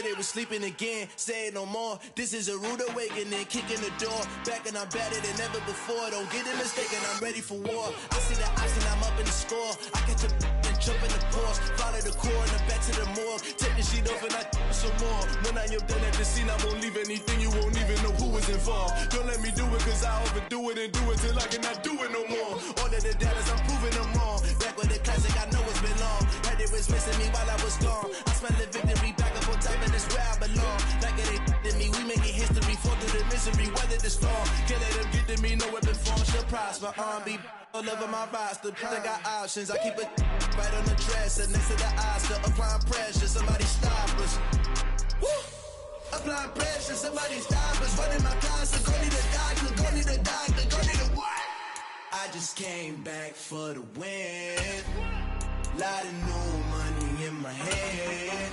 Heard they was sleeping again, say it no more. This is a rude awakening, kicking the door. Back and I'm better than ever before. Don't get it mistaken, I'm ready for war. I see the option, I'm up in the score. I catch a and jump in the course. Follow the core and the back to the morgue. Take the sheet off and I some more. When I am done at the scene, I won't leave anything. You won't even know who was involved. Don't let me do it, cause I overdo it and do it till I cannot do it no more. All of the doubters, I'm proving them wrong. Back with the classic, I know it's been long. Heard it was missing me while I was gone. I smell the victory back up on top, and it's where I belong. Like it ain't to me, we making history. Fall through the misery, weather the storm. Can't let them get to me, no weapon form shall prosper. Be all over my roster, I got options. I keep it right on the dresser, next to the Oscar. Applying pressure, somebody stop us. Woo! Applying pressure, somebody stop us. Running my closet, go need a doctor, go need a doctor, go need a what? I just came back for the win. Lot of new money in my head.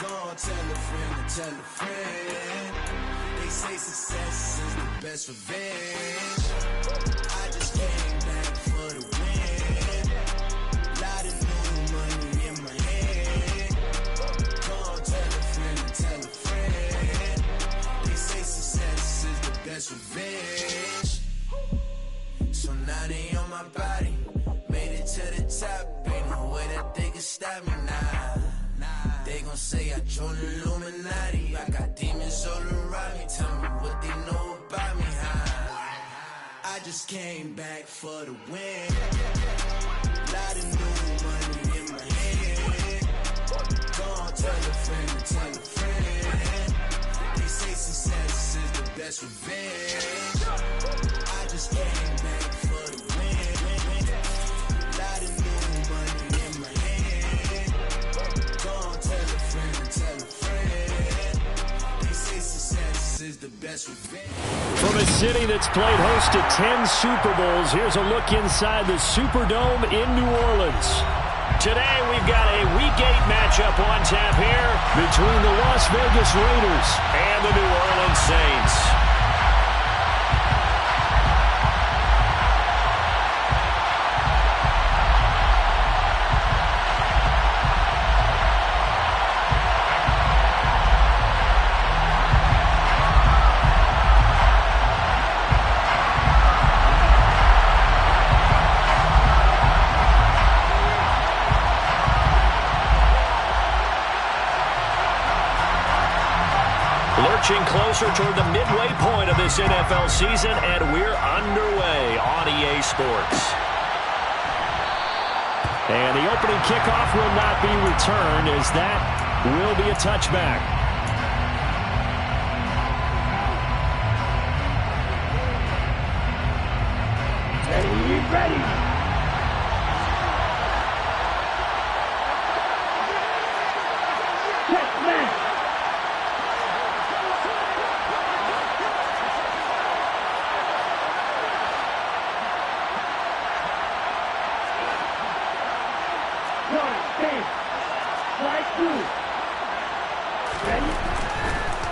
Go tell a friend, tell a friend. They say success is the best revenge. I just came back for the win. Lot of new money in my head. Go tell a friend, tell a friend. They say success is the best revenge. So now they on my body. Made it to the top. Ain't no way that they can stop me now. They gon' say I joined the Illuminati. I got demons all around me. Tell me what they know about me, huh? I just came back for the win. Lot of new money in my head. Gonna tell a friend, tell a friend. They say success is the best revenge. I just came back for the win. Lot of new money in my head. Gonna tell a friend, tell a friend. They say success is the best revenge. From a city that's played host to 10 Super Bowls, here's a look inside the Superdome in New Orleans. Today we've got a Week 8 matchup on tap here between the Las Vegas Raiders and the New Orleans Saints. Lurching closer toward the midway point of this NFL season, and we're underway on EA Sports. And the opening kickoff will not be returned, as that will be a touchback. Ready.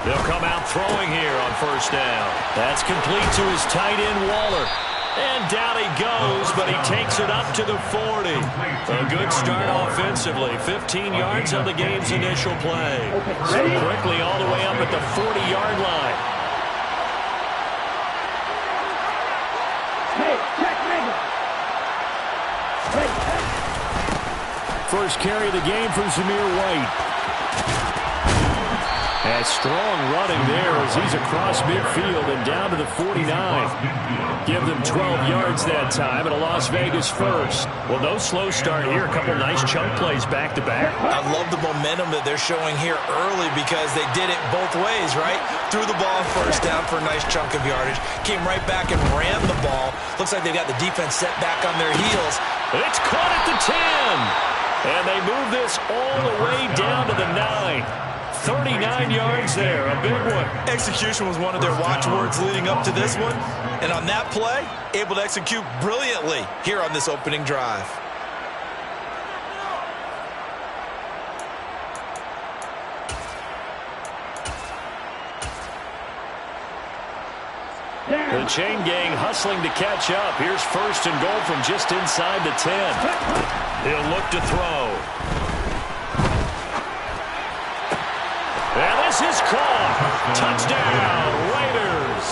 They'll come out throwing here on first down. That's complete to his tight end, Waller. And down he goes, but he takes it up to the 40. A good start offensively. 15 yards on the game's initial play. So quickly all the way up at the 40-yard line. First carry of the game from Zamir White. And strong running there as he's across midfield and down to the 49. Give them 12 yards that time, and a Las Vegas first. Well, no slow start here. A couple nice chunk plays back-to-back. I love the momentum that they're showing here early because they did it both ways, right? Threw the ball first down for a nice chunk of yardage. Came right back and ran the ball. Looks like they've got the defense set back on their heels. It's caught at the 10. And they move this all the way down to the 9. 39 yards there, a big one. Execution was one of their watchwords leading up to this one. And on that play, able to execute brilliantly here on this opening drive. The chain gang hustling to catch up. Here's first and goal from just inside the 10. He'll look to throw. This is caught. Touchdown, Raiders.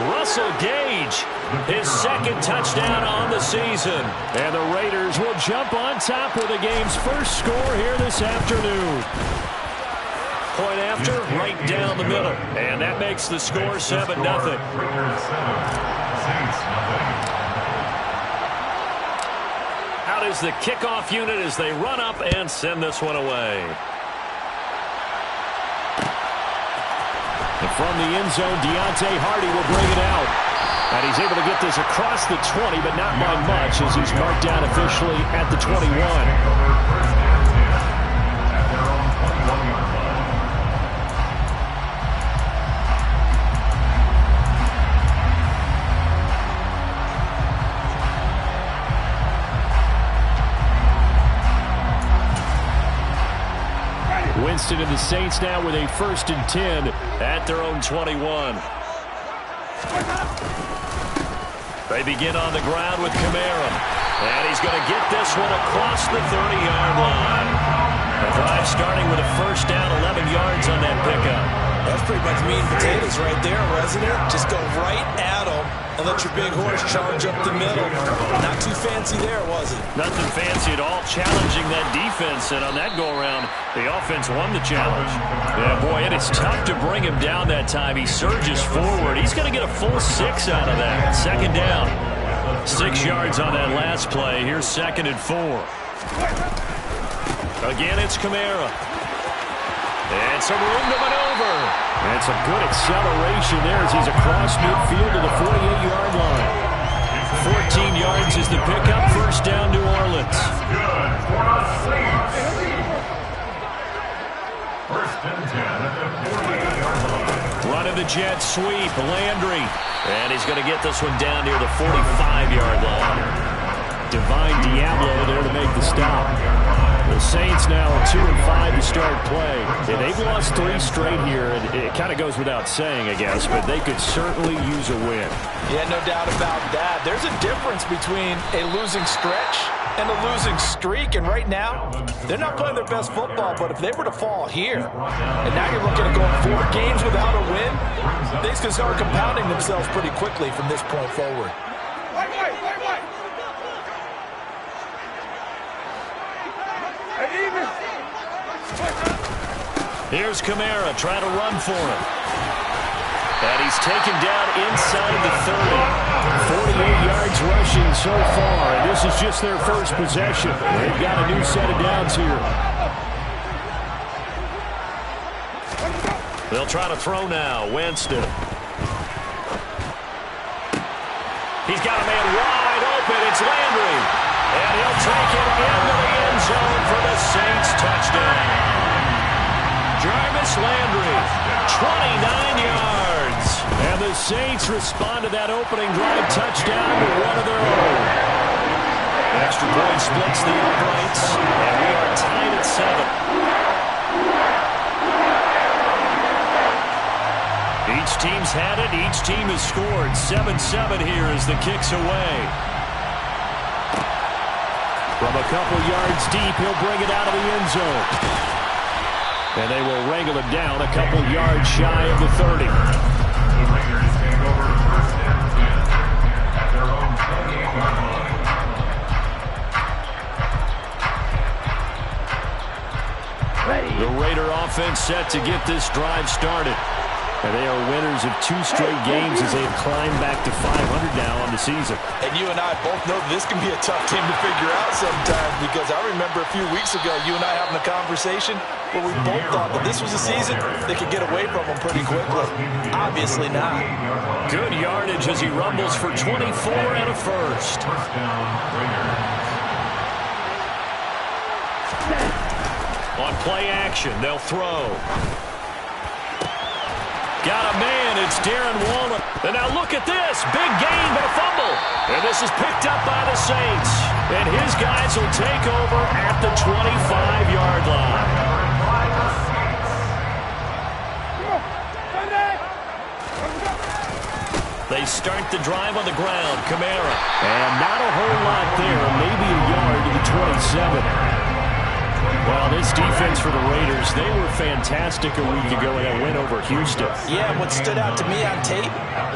Russell Gage, his second touchdown on the season. And the Raiders will jump on top with the game's first score here this afternoon. Point after, right down the middle. And that makes the score 7-0. Out is the kickoff unit as they run up and send this one away. And from the end zone, Deontay Hardy will bring it out. And he's able to get this across the 20, but not by much as he's marked down officially at the 21. Winston and the Saints now with a 1st and 10 at their own 21. They begin on the ground with Kamara. And he's going to get this one across the 30-yard line. The drive starting with a 1st down, 11 yards on that pickup. That's pretty much meat and potatoes right there, wasn't it? Just go right at them and let your big horse charge up the middle. Not too fancy there, was it? Nothing fancy at all, challenging that defense. And on that go-around, the offense won the challenge. Yeah, boy, it is tough to bring him down that time. He surges forward. He's going to get a full 6 out of that. 2nd down. 6 yards on that last play. Here's 2nd and 4. Again, it's Kamara. And some room to maneuver. And some good acceleration there as he's across midfield to the 48-yard line. 14 yards is the pickup. 1st down, New Orleans. Running the jet sweep, Landry. And he's going to get this one down near the 45-yard line. Divine Diablo there to make the stop. The Saints now are 2-5 to start play. And they've lost 3 straight here, and it kind of goes without saying, I guess, but they could certainly use a win. Yeah, no doubt about that. There's a difference between a losing stretch and a losing streak, and right now, they're not playing their best football, but if they were to fall here, and now you're looking at going 4 games without a win, things can start compounding themselves pretty quickly from this point forward. Here's Kamara trying to run for him. And he's taken down inside the 30. 48 yards rushing so far, and this is just their first possession. They've got a new set of downs here. They'll try to throw now. Winston. He's got a man wide open. It's Landry. And he'll take it into the end zone for the Saints touchdown. Jarvis Landry, 29 yards. And the Saints respond to that opening drive touchdown with one of their own. Extra point splits the uprights, and we are tied at 7. Each team's had it. Each team has scored. 7-7 here as the kick's away. From a couple yards deep, he'll bring it out of the end zone. And they will wrangle him down a couple yards shy of the 30. The Raider offense set to get this drive started. And they are winners of 2 straight games as they've climbed back to 500 now on the season. And you and I both know this can be a tough team to figure out sometimes, because I remember a few weeks ago you and I having a conversation where we both thought that this was a season they could get away from them pretty quickly. Obviously not. Good yardage as he rumbles for 24 and a 1st. On play action, they'll throw. Got a man, it's Darren Waller. And now look at this, big gain but a fumble. And this is picked up by the Saints. And his guys will take over at the 25-yard line. They start the drive on the ground, Kamara. And not a whole lot there, maybe a yard to the 27. Well, this defense for the Raiders, they were fantastic a week ago in that win over Houston. Yeah, and what stood out to me on tape,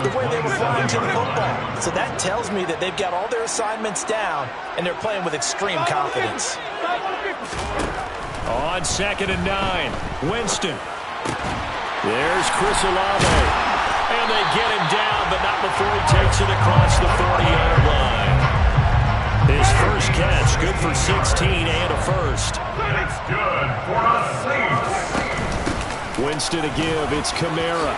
the way they were flying to the football. So that tells me that they've got all their assignments down, and they're playing with extreme confidence. On 2nd and 9, Winston. There's Chris Olave. And they get him down, but not before he takes it across the 40-yard line. His first catch, good for 16 and a first. It's good for a Saints. Winston to give, it's Kamara.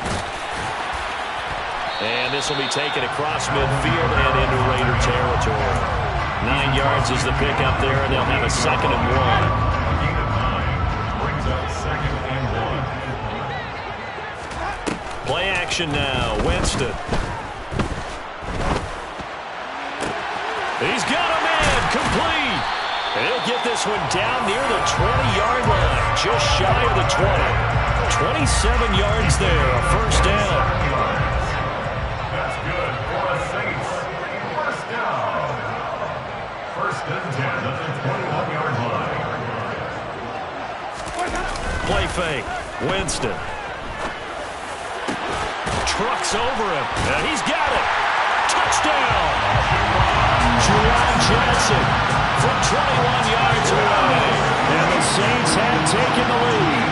And this will be taken across midfield and into Raider territory. 9 yards is the pickup there, and they'll have a 2nd and 1. Brings up 2nd and 1. Play action now, Winston. He's got a man, complete. He'll get this one down near the 20-yard line, just shy of the 20. 27 yards there, a first down. That's good for a Saints. First down. First and 10 at the 21-yard line. Play fake, Winston. Trucks over him, and he's got it. Touchdown! Juwan Johnson from 21 yards away. And the Saints have taken the lead.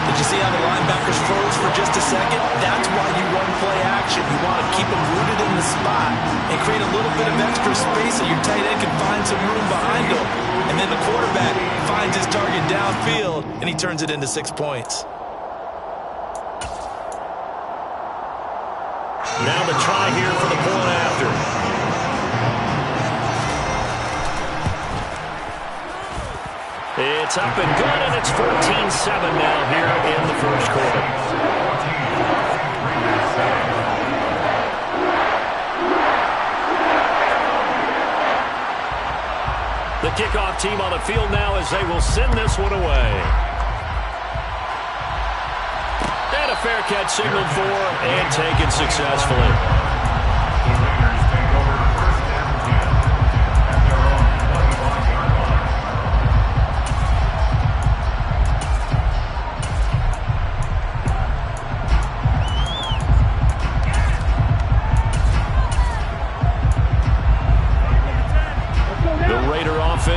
Did you see how the linebackers froze for just a second? That's why you run play action. You want to keep them rooted in the spot and create a little bit of extra space so your tight end can find some room behind him. And then the quarterback finds his target downfield, and he turns it into 6 points. Now the try here for the point after. It's up and good, and it's 14-7 now here in the first quarter. The kickoff team on the field now as they will send this one away. And a fair catch signaled for and taken successfully.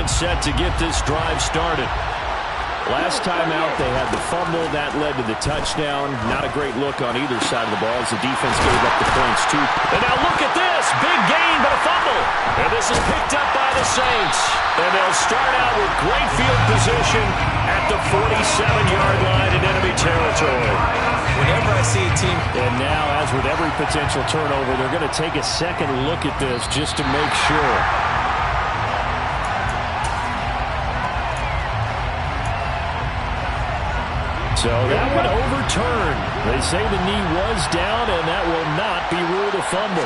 Set to get this drive started. Last time out, they had the fumble. That led to the touchdown. Not a great look on either side of the ball as the defense gave up the points, too. And now look at this. Big gain, but a fumble. And this is picked up by the Saints. And they'll start out with great field position at the 47-yard line in enemy territory. Whenever I see a team... And now, as with every potential turnover, they're going to take a second look at this just to make sure. So that one overturned. They say the knee was down, and that will not be ruled a fumble.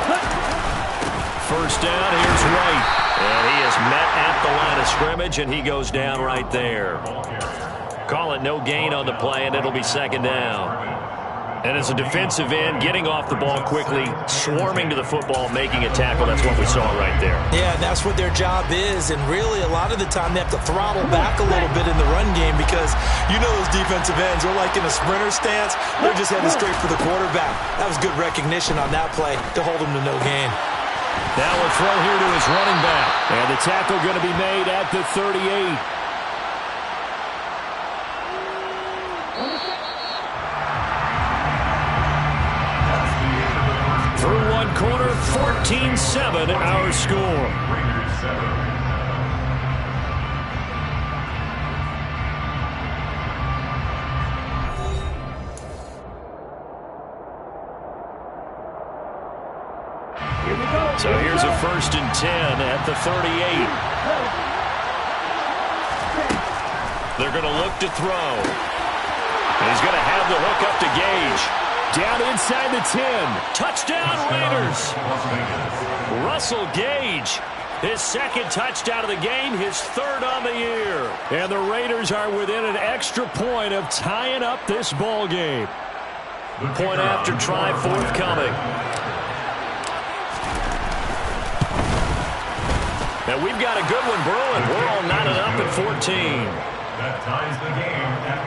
First down, here's Wright. And he is met at the line of scrimmage, and he goes down right there. Call it no gain on the play, and it'll be second down. And as a defensive end, getting off the ball quickly, swarming to the football, making a tackle, that's what we saw right there. Yeah, and that's what their job is. And really, a lot of the time, they have to throttle back a little bit in the run game because you know those defensive ends, they're like in a sprinter stance. They're just heading straight for the quarterback. That was good recognition on that play to hold them to no gain. Now a throw here to his running back. And the tackle going to be made at the 38. Through one quarter, 14-7 our score. So here's a 1st and 10 at the 38. They're going to look to throw. He's going to have the hook up to Gage. Down inside the 10. Touchdown, Raiders. Russell Gage, his second touchdown of the game, his 3rd on the year. And the Raiders are within an extra point of tying up this ball game. Point after try forthcoming. And we've got a good one brewing. We're all knotted up at 14. That ties the game at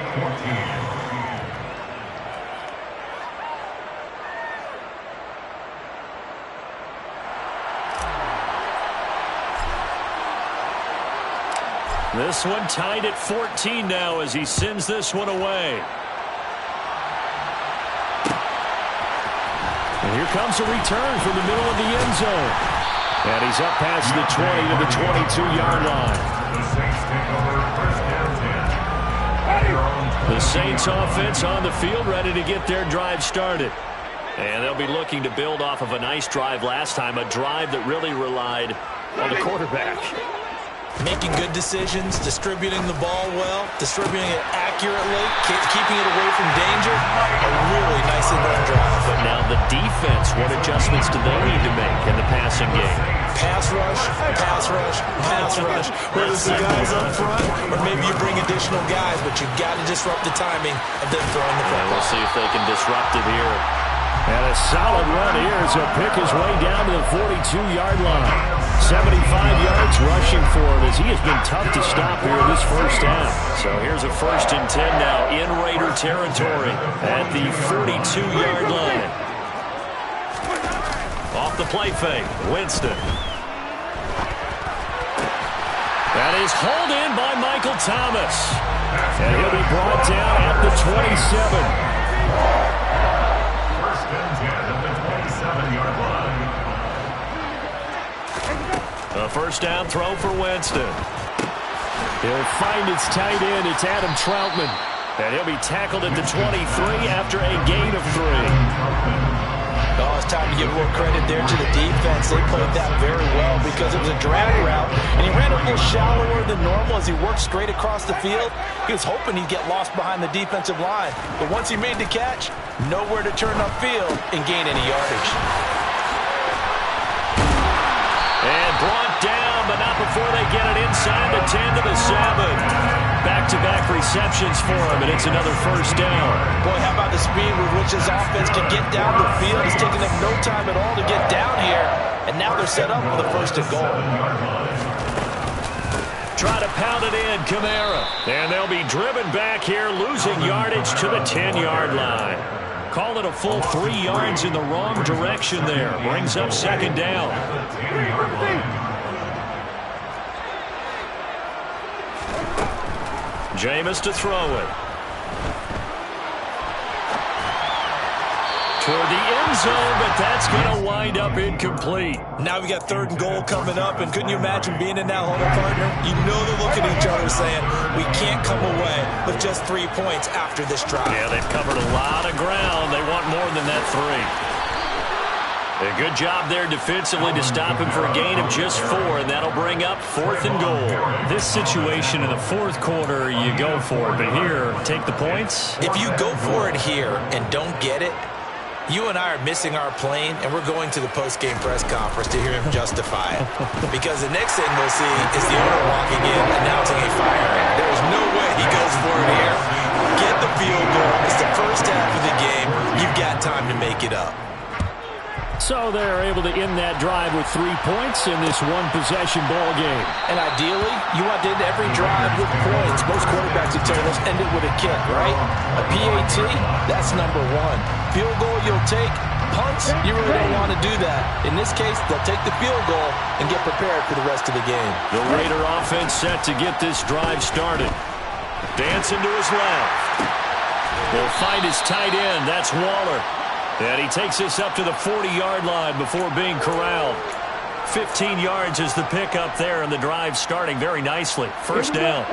14. This one tied at 14 now as he sends this one away. And here comes a return from the middle of the end zone. And he's up past the 20 to the 22-yard line. The Saints offense on the field ready to get their drive started. And they'll be looking to build off of a nice drive last time, a drive that really relied on the quarterback. Making good decisions, distributing the ball well, distributing it accurately, keeping it away from danger. A really nice and-run drive. But now the defense, what adjustments do they need to make in the passing game? Pass rush, pass rush, pass rush. Whether it's the guys up front or maybe you bring additional guys, but you've got to disrupt the timing of them throwing the football. We'll see if they can disrupt it here. And a solid run here as he'll pick his way down to the 42-yard line. 75 yards rushing for him as he has been tough to stop here this first down. So here's a 1st and 10 now in Raider territory at the 42-yard line. Off the play fake, Winston. That is hauled in by Michael Thomas. And he'll be brought down at the 27. A 1st down throw for Winston. He'll find its tight end. It's Adam Troutman. And he'll be tackled at the 23 after a gain of 3. Oh, it's time to give more credit there to the defense. They played that very well because it was a drag route, and he ran a little shallower than normal as he worked straight across the field. He was hoping he'd get lost behind the defensive line, but once he made the catch, nowhere to turn upfield and gain any yardage. And brought down, but not before they get it inside the 10 to the 7. Back-to-back receptions for him, and it's another 1st down. Boy, how about the speed with which his offense can get down the field? It's taken them no time at all to get down here, and now they're set up for the 1st and goal. Try to pound it in, Kamara. And they'll be driven back here, losing yardage to the 10-yard line. Call it a full 3 yards in the wrong direction there. Brings up 2nd down. Jameis to throw it. Toward the end zone, but that's going to wind up incomplete. Now we got 3rd and goal coming up, and couldn't you imagine being in that huddle, partner? You know they're looking at each other saying, we can't come away with just 3 points after this drive. Yeah, they've covered a lot of ground. They want more than that 3. A good job there defensively to stop him for a gain of just 4, and that'll bring up 4th and goal. This situation in the 4th quarter, you go for it, but here, take the points. If you go for it here and don't get it, you and I are missing our plane, and we're going to the post-game press conference to hear him justify it. Because the next thing we'll see is the owner walking in, announcing a firing. There's no way he goes for it here. Get the field goal. It's the first half of the game. You've got time to make it up. So they're able to end that drive with 3 points in this one-possession ball game. And ideally, you want to end every drive with points. Most quarterbacks would tell us end it with a kick, right? A PAT, that's number 1. Field goal you'll take. Punts, you really don't want to do that. In this case, they'll take the field goal and get prepared for the rest of the game. The Raider offense set to get this drive started. Dancing to his left. He'll find his tight end. That's Waller. And he takes this up to the 40-yard line before being corralled. 15 yards is the pickup there, and the drive starting very nicely. 1st down.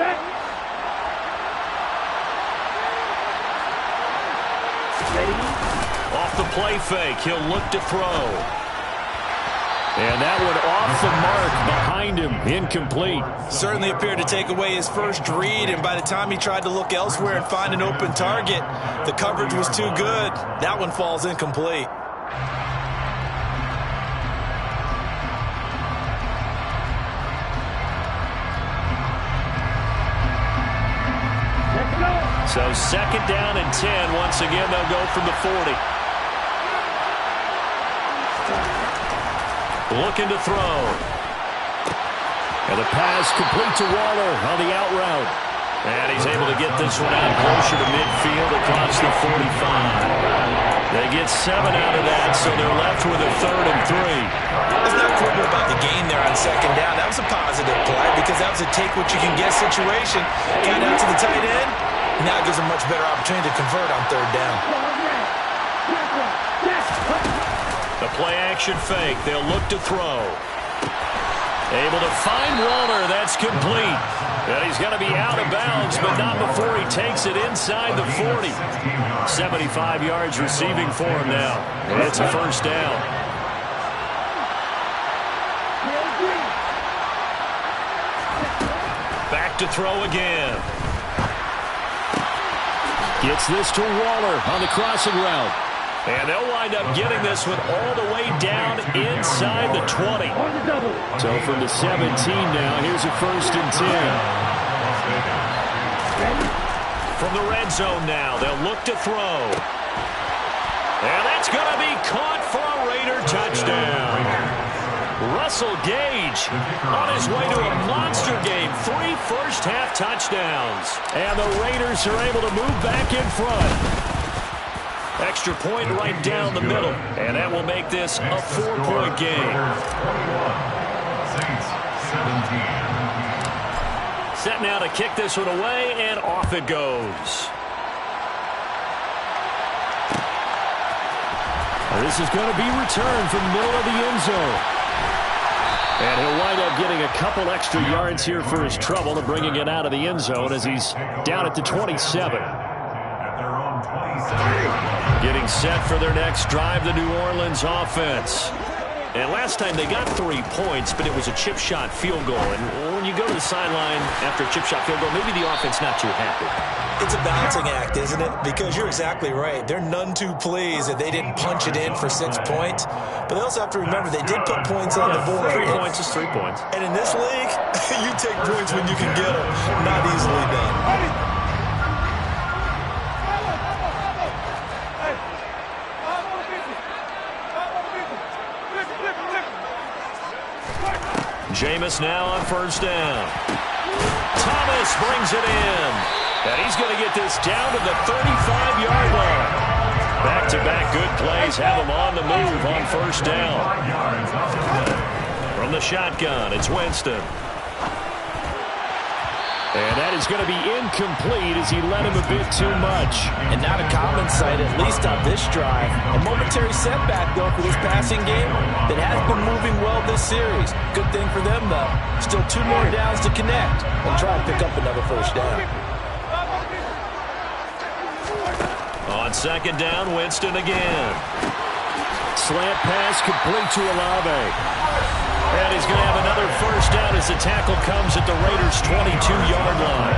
Off the play fake, he'll look to throw. And that one off the mark behind him, incomplete. Certainly appeared to take away his first read, and by the time he tried to look elsewhere and find an open target, the coverage was too good. That one falls incomplete. So 2nd down and 10. Once again, they'll go from the 40. Looking to throw. And the pass complete to Waller on the out route. And he's able to get this one out closer to midfield across the 45. They get 7 out of that, so they're left with a 3rd and 3. Let's not quibble about the gain there on 2nd down. That was a positive play because that was a take-what-you-can-get situation. Got out to the tight end. Now it gives them a much better opportunity to convert on 3rd down. The play-action fake. They'll look to throw. Able to find Waller. That's complete. And he's going to be out of bounds, but not before he takes it inside the 40. 75 yards receiving for him now. It's a 1st down. Back to throw again. Gets this to Waller on the crossing route. And they'll wind up getting this one all the way down inside the 20. So from the 17 now, here's a 1st and 10. From the red zone now, they'll look to throw. And that's going to be caught for a Raider touchdown. Russell Gage on his way to a monster game. 3 first-half touchdowns. And the Raiders are able to move back in front. Extra point right down the middle. And that will make this a 4-point game. Set now to kick this one away, and off it goes. This is going to be returned from the middle of the end zone. And he'll wind up getting a couple extra yards here for his trouble and bringing it out of the end zone as he's down at the 27. Getting set for their next drive, the New Orleans offense. And last time they got 3 points, but it was a chip shot field goal. And when you go to the sideline after a chip shot field goal, maybe the offense not too happy. It's a balancing act, isn't it? Because you're exactly right. They're none too pleased that they didn't punch it in for 6 points. But they also have to remember they did put points on the board. 3 points is 3 points. And in this league, you take points when you can get them. Not easily done. Jameis now on 1st down. Thomas brings it in. And he's going to get this down to the 35-yard line. Back-to-back good plays have him on the move on 1st down. From the shotgun, it's Winston. And that is going to be incomplete as he led him a bit too much. And not a common sight, at least on this drive. A momentary setback, though, for this passing game that has been moving well this series. Good thing for them, though. Still 2 more downs to connect and try and pick up another 1st down. On 2nd down, Winston again. Slant pass complete to Olave. And he's going to have another 1st down as the tackle comes at the Raiders' 22-yard line.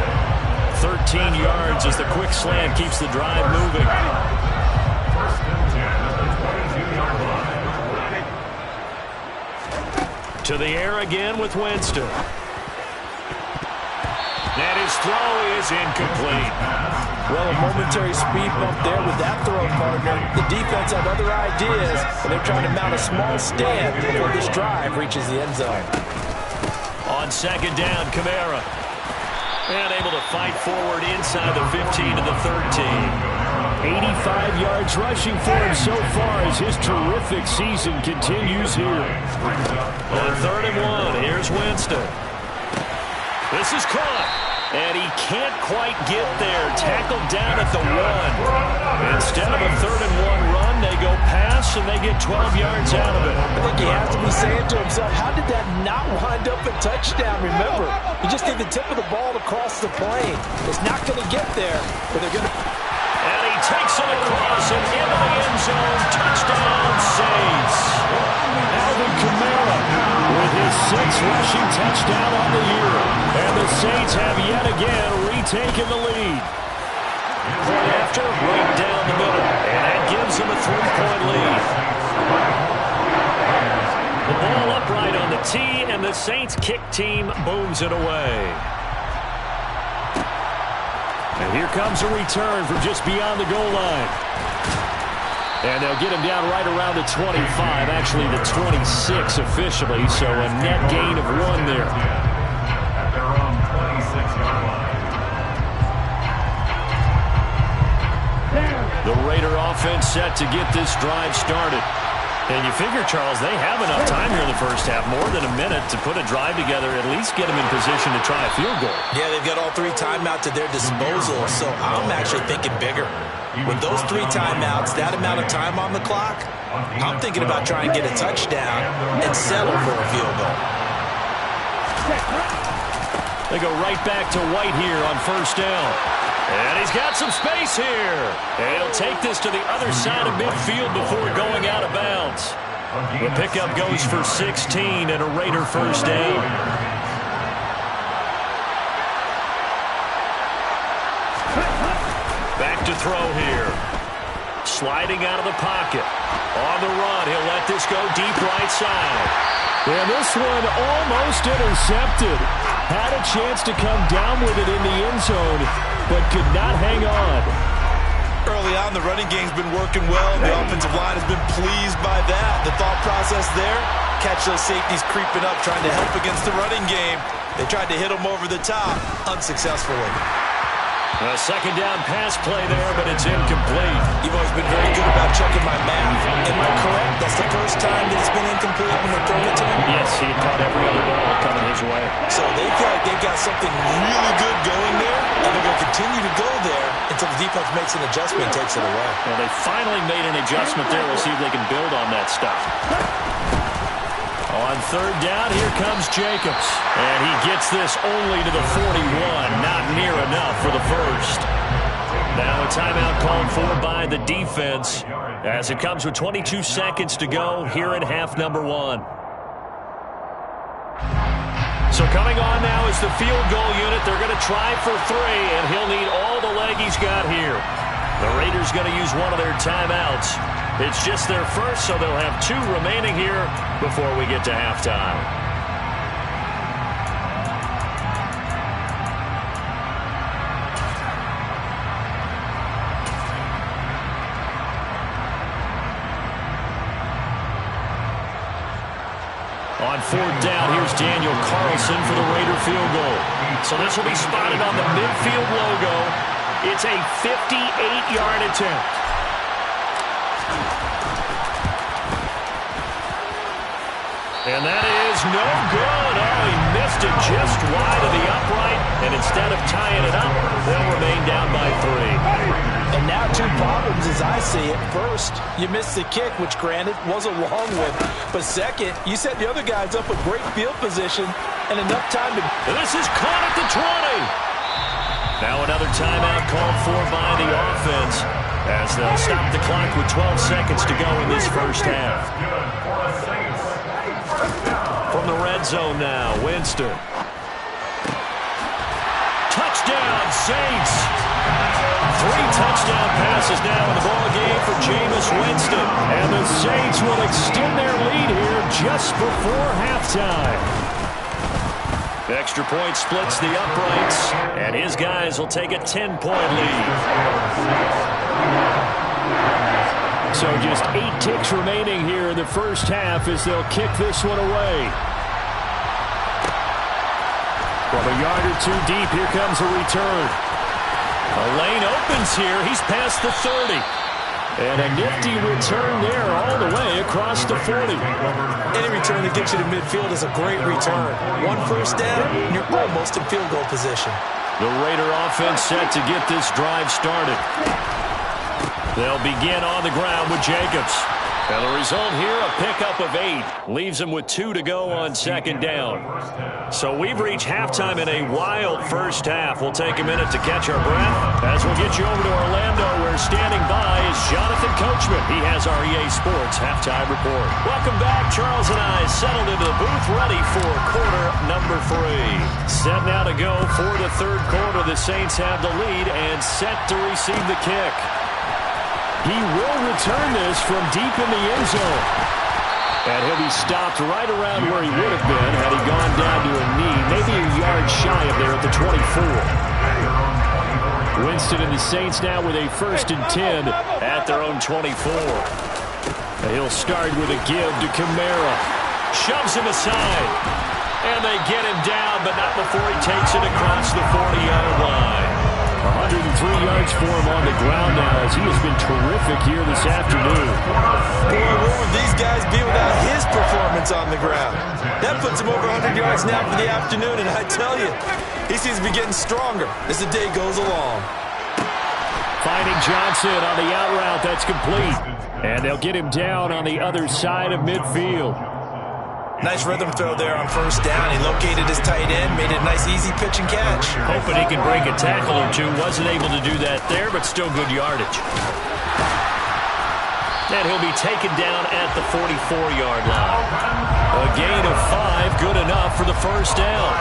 13 yards as the quick slant keeps the drive moving. To the air again with Winston. And his throw is incomplete. Well, a momentary speed bump there with that throw, partner. The defense had other ideas, and they're trying to mount a small stand before this drive reaches the end zone. On 2nd down, Kamara. And able to fight forward inside the 15 to the 13. 85 yards rushing for him so far as his terrific season continues here. On 3rd and 1, here's Winston. This is caught. And he can't quite get there. Tackled down at the 1. Instead of a 3rd and 1 run, they go pass and they get 12 yards out of it. I think he has to be saying to himself, how did that not wind up a touchdown? Remember, you just need the tip of the ball to cross the plane. It's not going to get there, but they're going to... And he takes it across and into the end zone. Touchdown, Saints. Alvin Kamara with his 6th rushing touchdown on the year. And the Saints have yet again retaken the lead. Point after, right down the middle. And that gives them a 3-point lead. The ball upright on the tee, and the Saints kick team booms it away. And here comes a return from just beyond the goal line. And they'll get him down right around the 25, actually the 26 officially, so a net gain of 1 there. At their own 26-yard line. The Raider offense set to get this drive started. And you figure, Charles, they have enough time here in the first half, more than a minute, to put a drive together, at least get them in position to try a field goal. Yeah, they've got all 3 timeouts at their disposal, so I'm actually thinking bigger. With those 3 timeouts, that amount of time on the clock, I'm thinking about trying to get a touchdown and settle for a field goal. They go right back to White here on first down. And he's got some space here. And he'll take this to the other side of midfield before going out of bounds. The pickup goes for 16 and a Raider first down. Back to throw here. Sliding out of the pocket. On the run, he'll let this go deep right side. And this one almost intercepted. Had a chance to come down with it in the end zone, but could not hang on. Early on, the running game's been working well. The offensive line has been pleased by that. The thought process there, catch those safeties creeping up, trying to help against the running game. They tried to hit them over the top, unsuccessfully. A second down pass play there, but it's incomplete. You've always been very good about checking my math. Am I correct? That's the first time that it's been incomplete when they're throwing it to him? Yes, he had caught every other ball coming his way. So they feel like they've got something really good going there, and they're going to continue to go there until the defense makes an adjustment and takes it away. Well, they finally made an adjustment there. We'll see if they can build on that stuff. On third down, here comes Jacobs. And he gets this only to the 41. Not near enough for the first. Now a timeout called for by the defense as it comes with 22 seconds to go here in half number 1. So coming on now is the field goal unit. They're going to try for 3, and he'll need all the leg he's got here. The Raiders going to use one of their timeouts. It's just their first, so they'll have 2 remaining here before we get to halftime. On fourth down, here's Daniel Carlson for the Raider field goal. So this will be spotted on the midfield logo. It's a 58-yard attempt. And that is no good. Oh, he missed it just wide of the upright. And instead of tying it up, they'll remain down by 3. And now 2 problems as I see it. First, you missed the kick, which granted was a long one. But second, you set the other guys up with great field position and enough time to... And this is caught at the 20. Now another timeout called for by the offense as they'll stop the clock with 12 seconds to go in this first half. From the red zone now, Winston. Touchdown, Saints. 3 touchdown passes now in the ball game for Jameis Winston. And the Saints will extend their lead here just before halftime. The extra point splits the uprights, and his guys will take a 10-point lead. So just 8 ticks remaining here in the first half as they'll kick this one away. From a yard or 2 deep, here comes a return. A lane opens here. He's past the 30. And a nifty return there all the way across the 40. Any return that gets you to midfield is a great return. 1 first down, and you're almost in field goal position. The Raider offense set to get this drive started. They'll begin on the ground with Jacobs. And the result here, a pickup of 8. Leaves them with 2 to go on second down. So we've reached halftime in a wild first half. We'll take a minute to catch our breath as we'll get you over to Orlando, where standing by is Jonathan Coachman. He has our EA Sports halftime report. Welcome back. Charles and I settled into the booth, ready for quarter number 3. Set now to go for the third quarter. The Saints have the lead and set to receive the kick. He will return this from deep in the end zone. And he'll be stopped right around where he would have been had he gone down to a knee, maybe a yard shy of there at the 24. Winston and the Saints now with a 1st and 10 at their own 24. He'll start with a give to Kamara. Shoves him aside. And they get him down, but not before he takes it across the 40-yard line. 103 yards for him on the ground now, as he has been terrific here this afternoon. Boy, where would these guys be without his performance on the ground? That puts him over 100 yards now for the afternoon, and I tell you, he seems to be getting stronger as the day goes along. Finding Johnson on the out route. That's complete. And they'll get him down on the other side of midfield. Nice rhythm throw there on first down. He located his tight end, made it a nice easy pitch and catch. Hoping he can break a tackle or two. Wasn't able to do that there, but still good yardage. And he'll be taken down at the 44-yard line. A gain of 5, good enough for the first down.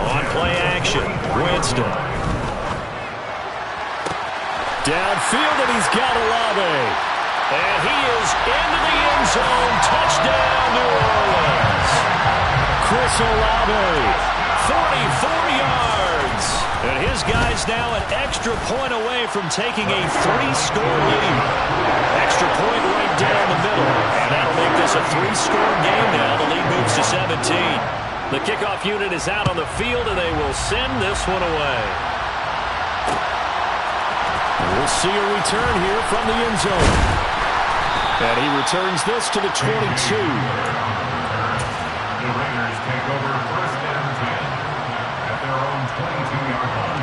On play action, Winston. Downfield, and he's got Olave. And he is into the end zone. Touchdown, New Orleans. Chris Olave. 44 yards. And his guy's now an extra point away from taking a 3-score lead. Extra point right down the middle. And that'll make this a 3-score game now. The lead moves to 17. The kickoff unit is out on the field, and they will send this one away. We'll see a return here from the end zone. And he returns this to the 22. The Raiders take over first and 10 at their own 22-yard line.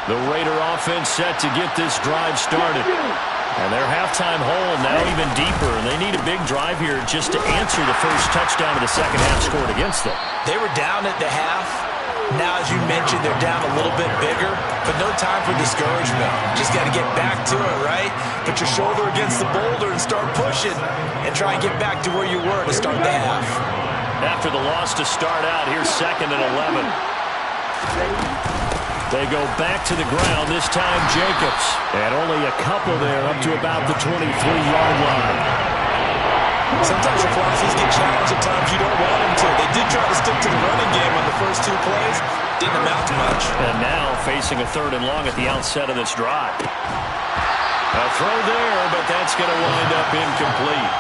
The Raider offense set to get this drive started. And their halftime hole now even deeper, and they need a big drive here just to answer the first touchdown of the second half scored against them. They were down at the half. Now, as you mentioned, they're down a little bit bigger, but no time for discouragement. Just got to get back to it, right? Put your shoulder against the boulder and start pushing, and try and get back to where you were to start the half. After the loss to start out, here's 2nd and 11. They go back to the ground, this time Jacobs. And only a couple there up to about the 23-yard line. Sometimes your philosophies get challenged at times you don't want them to. They did try to stick to the running game on the first 2 plays. Didn't amount to much. And now facing a 3rd and long at the outset of this drive. A throw there, but that's going to wind up incomplete.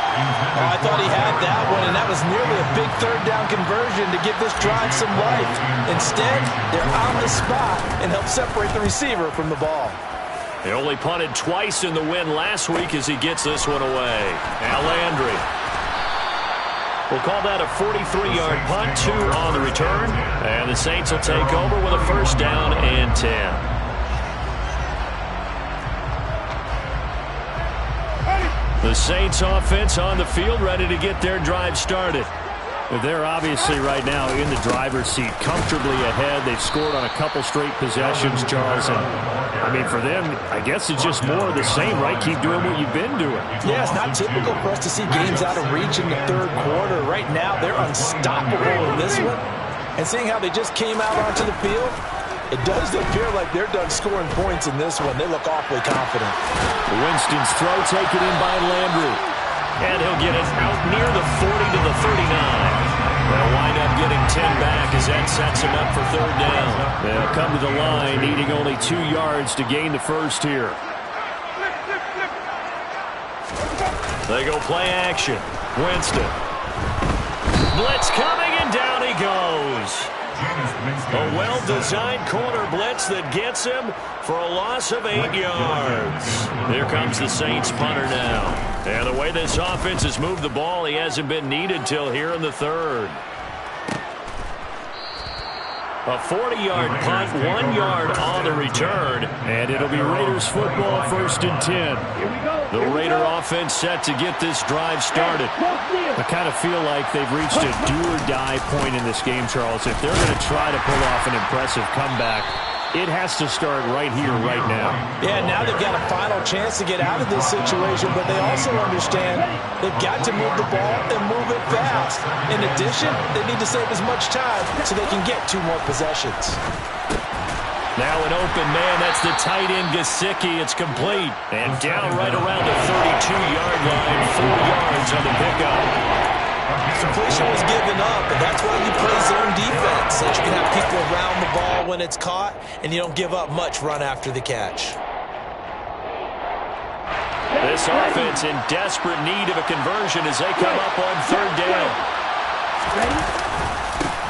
Oh, I thought he had that one, and that was nearly a big 3rd down conversion to give this drive some life. Instead, they're on the spot and help separate the receiver from the ball. He only punted twice in the win last week as he gets this one away. Now Landry. We'll call that a 43-yard punt, 2 on the return. And the Saints will take over with a first down and 10. The Saints offense on the field, ready to get their drive started. They're obviously right now in the driver's seat, comfortably ahead. They've scored on a couple straight possessions, Charles. And, I mean, for them, I guess it's just more of the same, right? Keep doing what you've been doing. Yeah, it's not typical for us to see games out of reach in the 3rd quarter. Right now, they're unstoppable in this one. And seeing how they just came out onto the field, it does appear like they're done scoring points in this one. They look awfully confident. Winston's throw taken in by Landry. And he'll get it out near the 40 to the 39. They'll wind up getting 10 back as that sets him up for 3rd down. They'll come to the line, needing only 2 yards to gain the first here. They go play action. Winston. Blitz coming, and down he goes. A well-designed corner blitz that gets him for a loss of 8 yards. Here comes the Saints punter now. And the way this offense has moved the ball, he hasn't been needed till here in the 3rd. A 40-yard punt, 1 yard on the return. And it'll be Raiders football, 1st and 10. The Raider offense set to get this drive started. I kind of feel like they've reached a do-or-die point in this game, Charles. If they're going to try to pull off an impressive comeback, it has to start right here, right now. Yeah, now they've got a final chance to get out of this situation, but they also understand they've got to move the ball and move it fast. In addition, they need to save as much time so they can get 2 more possessions. Now an open man, that's the tight end Gesicki. It's complete. And down right around the 32-yard line, 4 yards on the pickup. Completion was given up, and that's why you play zone defense, so that you can have people around the ball when it's caught, and you don't give up much run after the catch. This this offense in desperate need of a conversion as they come up on third down.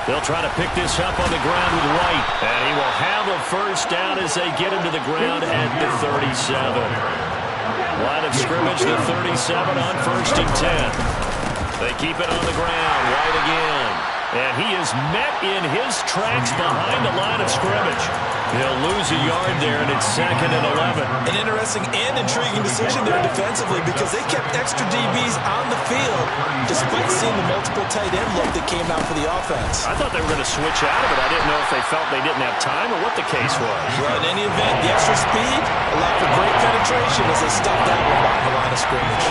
They'll try to pick this up on the ground with White. And he will have a first down as they get him to the ground at the 37. Line of scrimmage, the 37 on 1st and 10. They keep it on the ground. White again. And he is met in his tracks behind the line of scrimmage. He'll lose a yard there, and it's 2nd and 11. An interesting and intriguing decision there defensively because they kept extra DBs on the field despite seeing the multiple tight end look that came out for the offense. I thought they were going to switch out of it. I didn't know if they felt they didn't have time or what the case was. Well, in any event, the extra speed allowed for great penetration as they stuffed that one behind the line of scrimmage.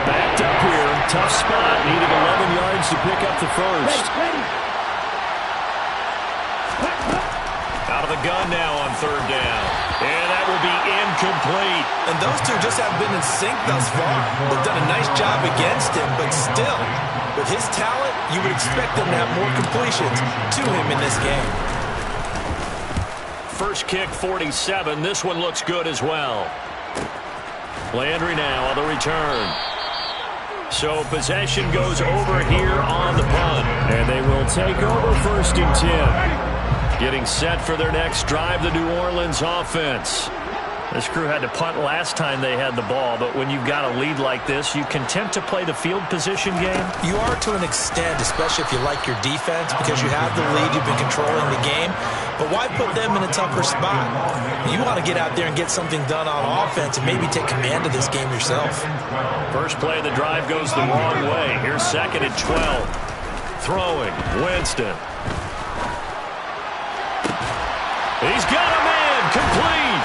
Backed up here. Tough spot. Needed 11 yards to pick up the first. Out of the gun now on third down. And that will be incomplete. And those two just haven't been in sync thus far. They've done a nice job against him, but still, with his talent, you would expect them to have more completions to him in this game. First kick, 47. This one looks good as well. Landry now on the return. So possession goes over here on the punt. And they will take over 1st and 10. Getting set for their next drive, the New Orleans offense. This crew had to punt last time they had the ball, but when you've got a lead like this, you content to play the field position game? You are to an extent, especially if you like your defense, because you have the lead, you've been controlling the game. But why put them in a tougher spot? You want to get out there and get something done on offense and maybe take command of this game yourself. First play of the drive goes the wrong way. Here's 2nd and 12. Throwing, Winston. He's got a man, complete.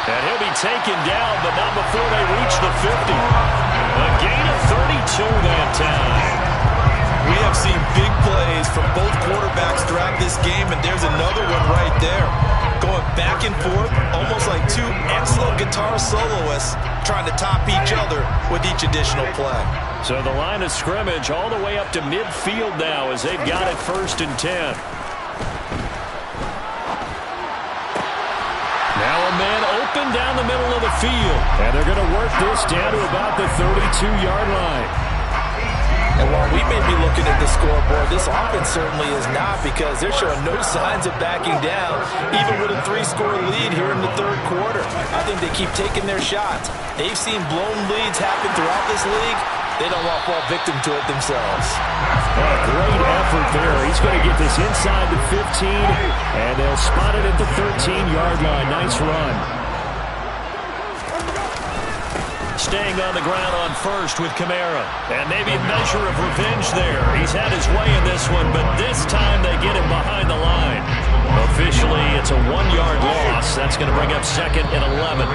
And he'll be taken down, but not before they reach the 50. A gain of 32 that time. We have seen big plays from both quarterbacks throughout this game, and there's another one right there. Going back and forth, almost like two excellent guitar soloists trying to top each other with each additional play. So the line of scrimmage all the way up to midfield now as they've got it 1st and 10. Now a man open down the middle of the field. And they're going to work this down to about the 32-yard line. And while we may be looking at the scoreboard, this offense certainly is not, because they're showing no signs of backing down, even with a 3-score lead here in the third quarter. I think they keep taking their shots. They've seen blown leads happen throughout this league. They don't want to fall victim to it themselves. Great effort there. He's going to get this inside the 15, and they'll spot it at the 13-yard line. Nice run. Staying on the ground on first with Kamara. And maybe a measure of revenge there. He's had his way in this one, but this time they get him behind the line. Officially, it's a 1-yard loss. That's going to bring up 2nd and 11.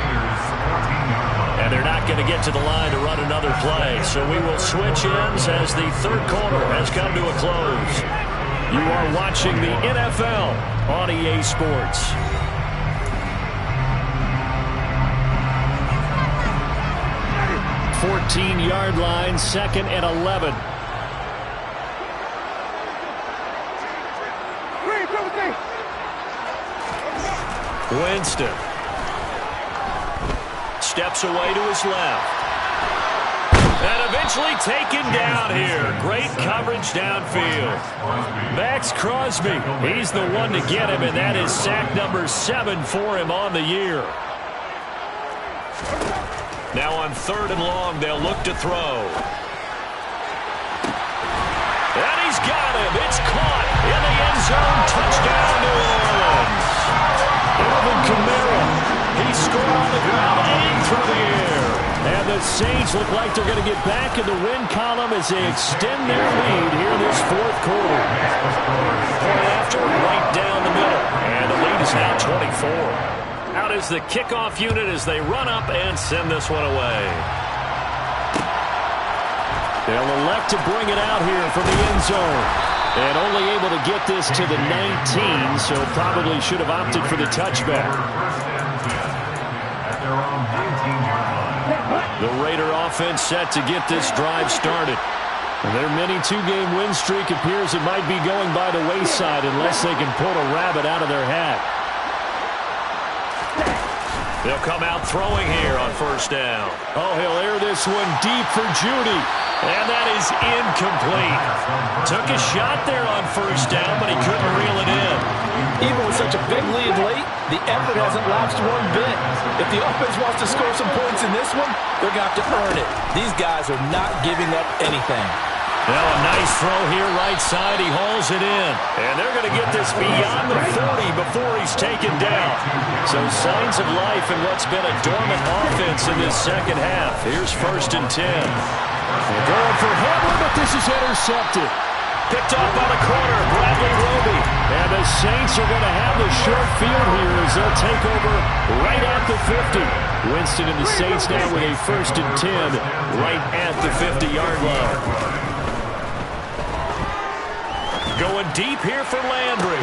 And they're not going to get to the line to run another play. So we will switch ends as the third quarter has come to a close. You are watching the NFL on EA Sports. Fourteen-yard line, 2nd and 11. Winston steps away to his left. And eventually taken down here. Great coverage downfield. Max Crosby, he's the one to get him, and that is sack number 7 for him on the year. Now on 3rd and long, they'll look to throw. And he's got him. It's caught in the end zone. Touchdown, New Orleans. Alvin Kamara, he scored on the ground and through the air. And the Saints look like they're going to get back in the win column as they extend their lead here in this fourth quarter. Point after, right down the middle. And the lead is now 24. Out is the kickoff unit as they run up and send this one away. They'll elect to bring it out here from the end zone. And only able to get this to the 19, so probably should have opted for the touchback. The Raider offense set to get this drive started. And their mini 2-game win streak appears it might be going by the wayside unless they can pull a rabbit out of their hat. They'll come out throwing here on first down. Oh, he'll air this one deep for Judy. And that is incomplete. Took a shot there on first down, but he couldn't reel it in. Even with such a big lead late, the effort hasn't lapsed one bit. If the offense wants to score some points in this one, they're going to have to earn it. These guys are not giving up anything. Now a nice throw here right side. He hauls it in. And they're going to get this beyond the 40 before he's taken down. So signs of life in what's been a dormant offense in this second half. Here's 1st and 10. They're going for Hamler, but this is intercepted. Picked off by the corner, Bradley Roby. And the Saints are going to have the short field here as they'll take over right at the 50. Winston and the Saints now with a 1st and 10 right at the 50-yard line. Going deep here for Landry.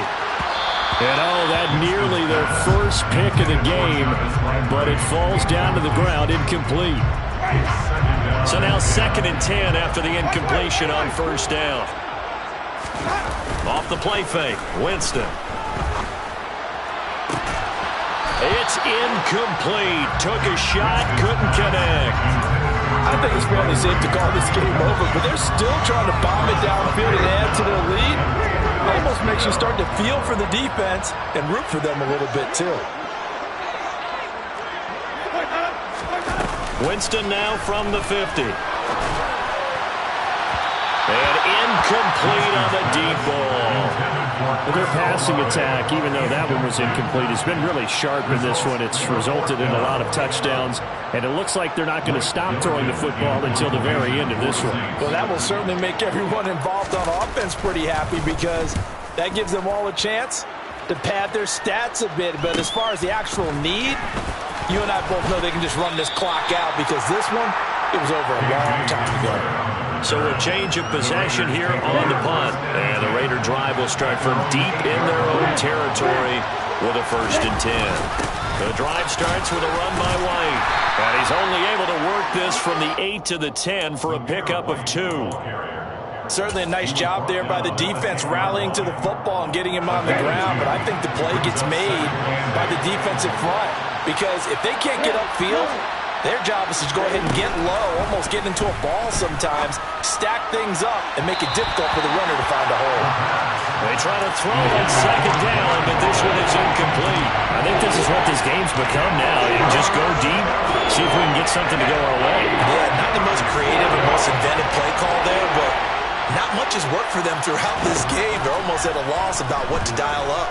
And that nearly their first pick of the game, but it falls down to the ground incomplete. So now 2nd and 10 after the incompletion on first down. Off the play fake, Winston. It's incomplete. Took a shot, couldn't connect. I think it's fairly safe to call this game over, but they're still trying to bomb it downfield and add to their lead. Almost makes you start to feel for the defense and root for them a little bit too. Winston now from the 50. And incomplete on the deep ball. Well, their passing attack, even though that one was incomplete, has been really sharp in this one. It's resulted in a lot of touchdowns, and it looks like they're not going to stop throwing the football until the very end of this one. Well, that will certainly make everyone involved on offense pretty happy because that gives them all a chance to pad their stats a bit. But as far as the actual need, you and I both know they can just run this clock out because this one, it was over a long time ago. So a change of possession here on the punt. And the Raider drive will start from deep in their own territory with a 1st and 10. The drive starts with a run by White. And he's only able to work this from the 8 to the 10 for a pickup of 2. Certainly a nice job there by the defense rallying to the football and getting him on the ground. But I think the play gets made by the defensive front. Because if they can't get upfield, their job is to go ahead and get low, almost get into a ball sometimes, stack things up, and make it difficult for the runner to find a hole. They try to throw on 2nd down, but this one is incomplete. I think this is what this game's become now. You just go deep, see if we can get something to go our way. Yeah, not the most creative and most inventive play call there, but not much has worked for them throughout this game. They're almost at a loss about what to dial up.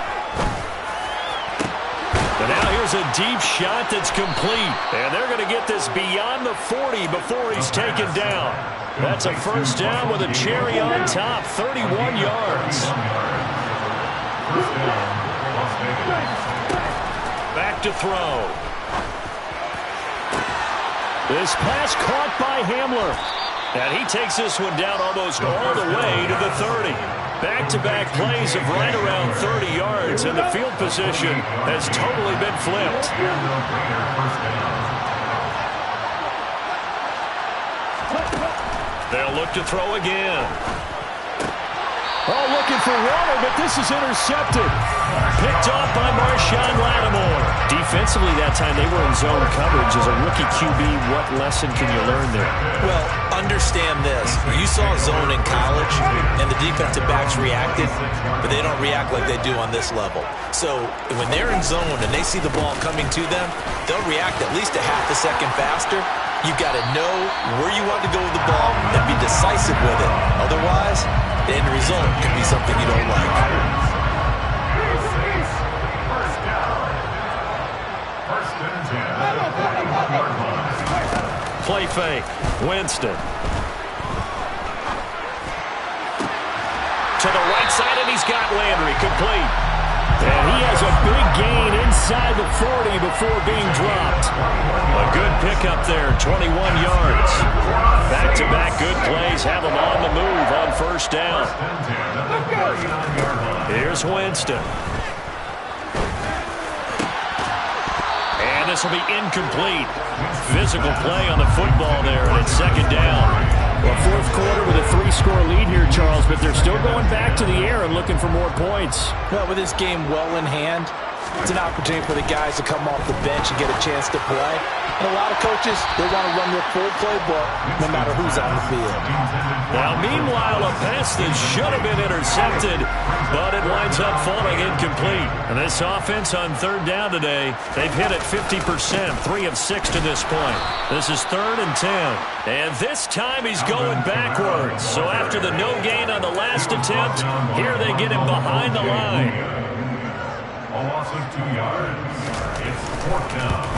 But now here's a deep shot that's complete. And they're going to get this beyond the 40 before he's taken down. That's a 1st down with a cherry on top, 31 yards. Back to throw. This pass caught by Hamler. And he takes this one down almost all the way to the 30. Back-to-back plays of right around 30 yards, and the field position has totally been flipped. They'll look to throw again. Oh, looking for Water, but this is intercepted. Picked off by Marshawn Lattimore. Defensively that time, they were in zone coverage. As a rookie QB, what lesson can you learn there? Well, understand this. You saw zone in college, and the defensive backs reacted, but they don't react like they do on this level. So when they're in zone and they see the ball coming to them, they'll react at least a half a second faster. You've got to know where you want to go with the ball and be decisive with it. Otherwise, the end result could be something you don't like. Play fake. Winston. To the right side, and he's got Landry complete. And he has a big gain inside the 40 before being dropped. A good pickup there, 21 yards. Back-to-back good plays have him on the move on 1st down. Here's Winston. And this will be incomplete. Physical play on the football there, and it's 2nd down. Well, 4th quarter with a 3-score lead here, Charles, but they're still going back to the air and looking for more points. Well, with this game well in hand, It's an opportunity for the guys to come off the bench and get a chance to play. And a lot of coaches, they want to run their full playbook no matter who's on the field. Now, meanwhile, a pass that should have been intercepted, but it winds up falling incomplete. And this offense on third down today, they've hit it 50%, 3 of 6 to this point. This is 3rd and 10. And this time he's going backwards. So after the no gain on the last attempt, here they get him behind the line. A loss of 2 yards. It's 4th down.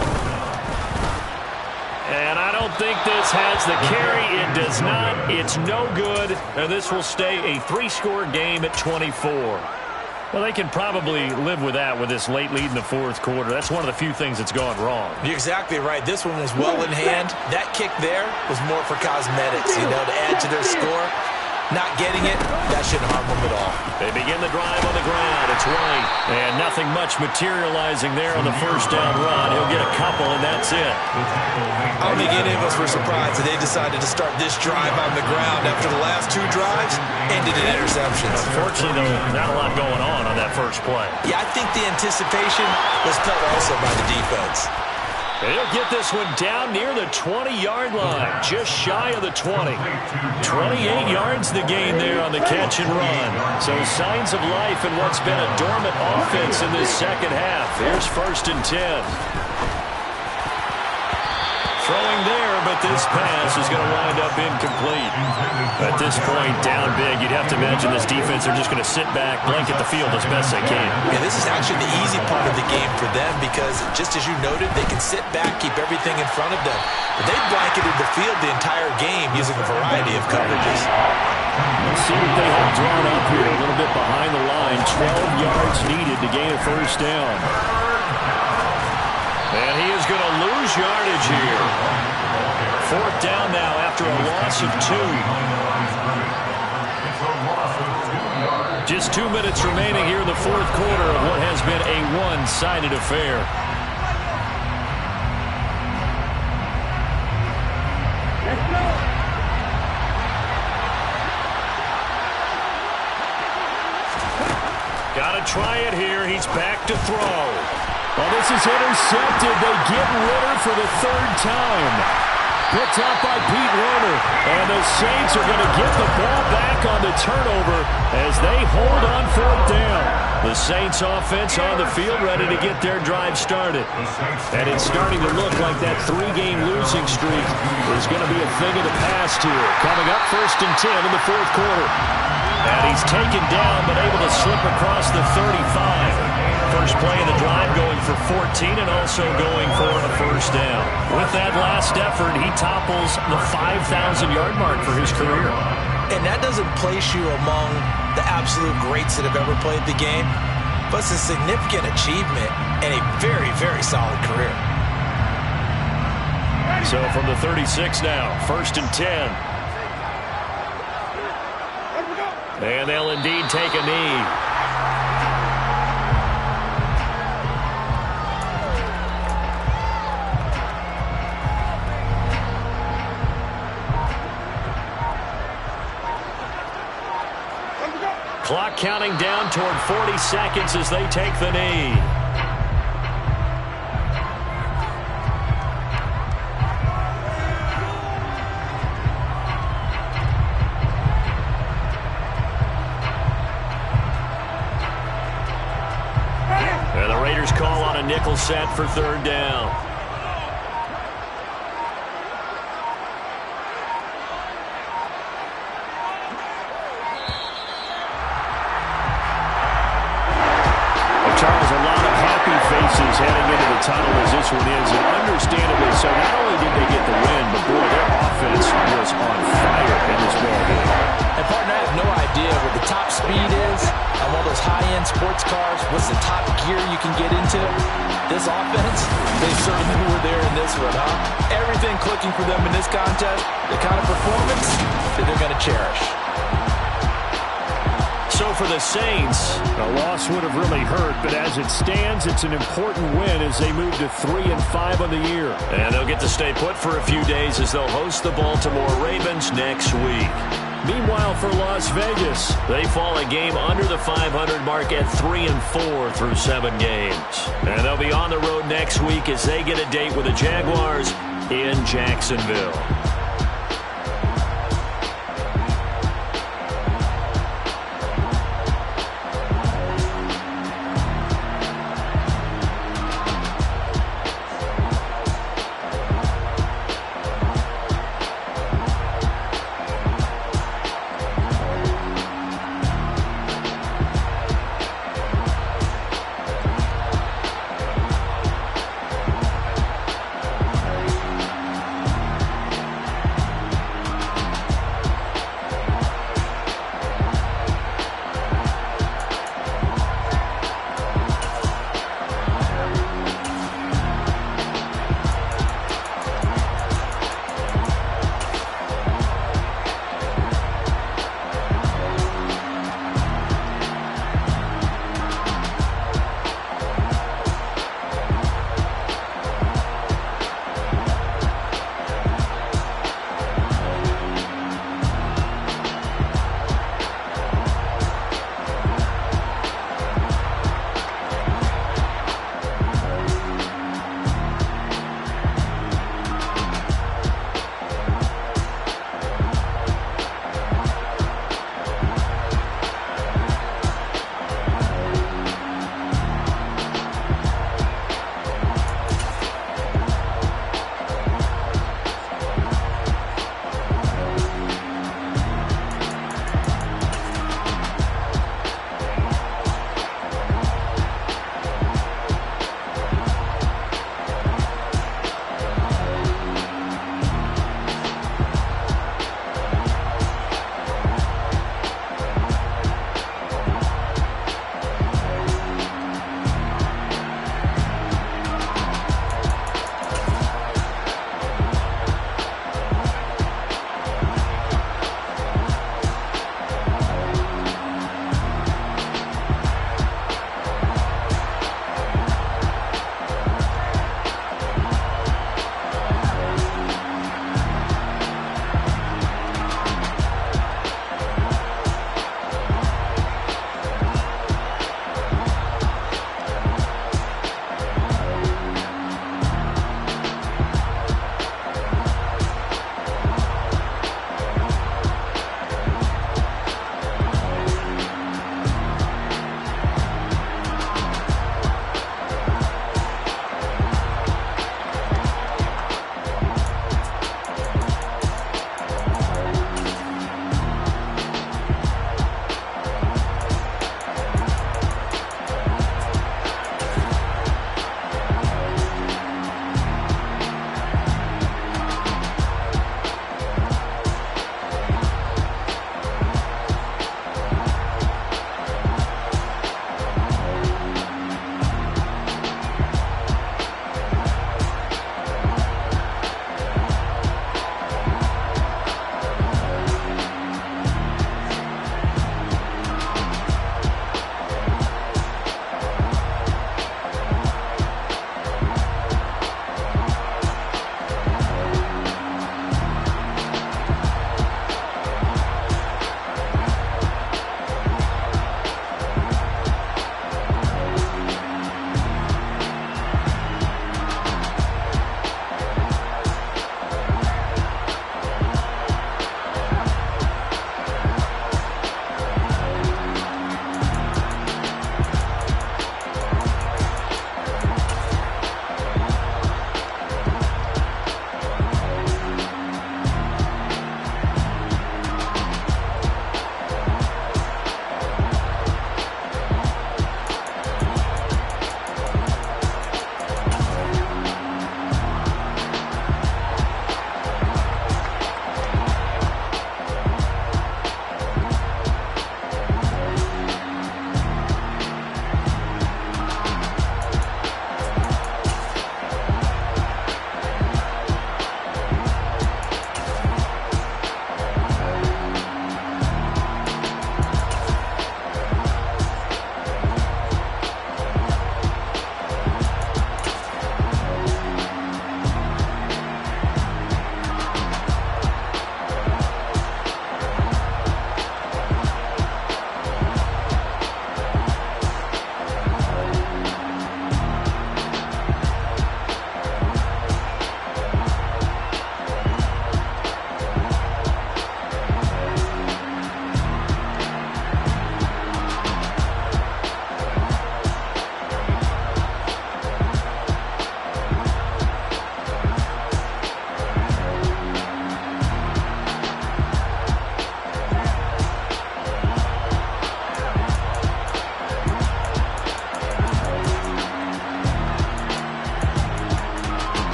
And I don't think this has the carry. It does not. It's no good. And this will stay a 3-score game at 24. Well, they can probably live with that with this late lead in the 4th quarter. That's one of the few things that's gone wrong. You're exactly right. This one was well in hand. That kick there was more for cosmetics, to add to their score. Not getting it, that shouldn't harm them at all. They begin the drive on the ground. It's White. And nothing much materializing there on the first down run. He'll get a couple, and that's it. I don't think any of us were surprised that they decided to start this drive on the ground after the last 2 drives ended in interceptions. Unfortunately, though, not a lot going on that first play. Yeah, I think the anticipation was felt also by the defense. They'll get this one down near the 20-yard line, just shy of the 20. 28 yards the gain there on the catch and run. So signs of life in what's been a dormant offense in this second half. Here's 1st and 10. Throwing there, but this pass is going to wind up incomplete. At this point, down big, you'd have to imagine this defense are just going to sit back, blanket the field as best they can. And this is actually the easy part of the game for them because, just as you noted, they can sit back, keep everything in front of them. But they've blanketed the field the entire game using a variety of coverages. Let's see what they have drawn up here. A little bit behind the line. 12 yards needed to gain a first down. And he is going to lose yardage here. 4th down now after a loss of 2. Just 2 minutes remaining here in the 4th quarter of what has been a one-sided affair. Got to try it here. He's back to throw. Well, this is intercepted. They get Ritter for the 3rd time. Picked up by Pete Werner. And the Saints are going to get the ball back on the turnover as they hold on 4th down. The Saints offense on the field ready to get their drive started. And it's starting to look like that 3-game losing streak is going to be a thing of the past here. Coming up 1st and 10 in the 4th quarter. And he's taken down but able to slip across the 35. First play of the drive going for 14 and also going for a first down. With that last effort, he topples the 5,000-yard mark for his career. And that doesn't place you among the absolute greats that have ever played the game, but it's a significant achievement and a very, very solid career. So from the 36 now, 1st and 10. And they'll indeed take a knee. Clock counting down toward 40 seconds as they take the knee. And the Raiders call on a nickel set for 3rd down. Heading into the tunnel as this one is, and understandably so. Not only did they get the win, but boy, their offense was on fire in this ball game. And partner, I have no idea what the top speed is on one of those high-end sports cars. What's the top gear you can get into? This offense, they certainly were there in this one, huh? Everything clicking for them in this contest, the kind of performance that they're going to cherish. So for the Saints, a loss would have really hurt, but as it stands, it's an important win as they move to 3-5 on the year. And they'll get to stay put for a few days as they'll host the Baltimore Ravens next week. Meanwhile, for Las Vegas, they fall a game under the 500 mark at 3-4 through 7 games. And they'll be on the road next week as they get a date with the Jaguars in Jacksonville.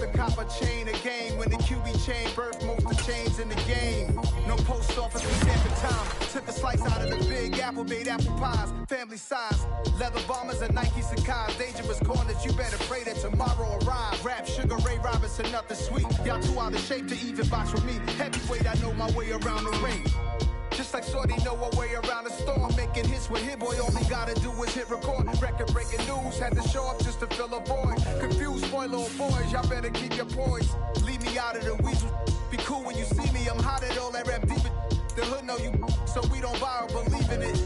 to cop a chain again. When the QB chain birthed most of the chains in the game. No post office for stamping time. Took a slice out of the big apple, made apple pies. Family size. Leather bombers and Nike Sacai's. Dangerous corners, you better pray that tomorrow arrive. Rap, Sugar Ray Robinson, nothing sweet. Y'all too out of shape to even box with me. Heavyweight, I know my way around the ring. Just like Shorty know her way around the storm. Making hits with Hit Boy, all he gotta do is hit record. Record breaking news, had to show up just to fill a void. Confused, spoiled little boys, y'all better keep your poise. Leave me out of the weasel. Be cool when you see me, I'm hot at all that rap deep. The hood know you, so we don't borrow, believe in it.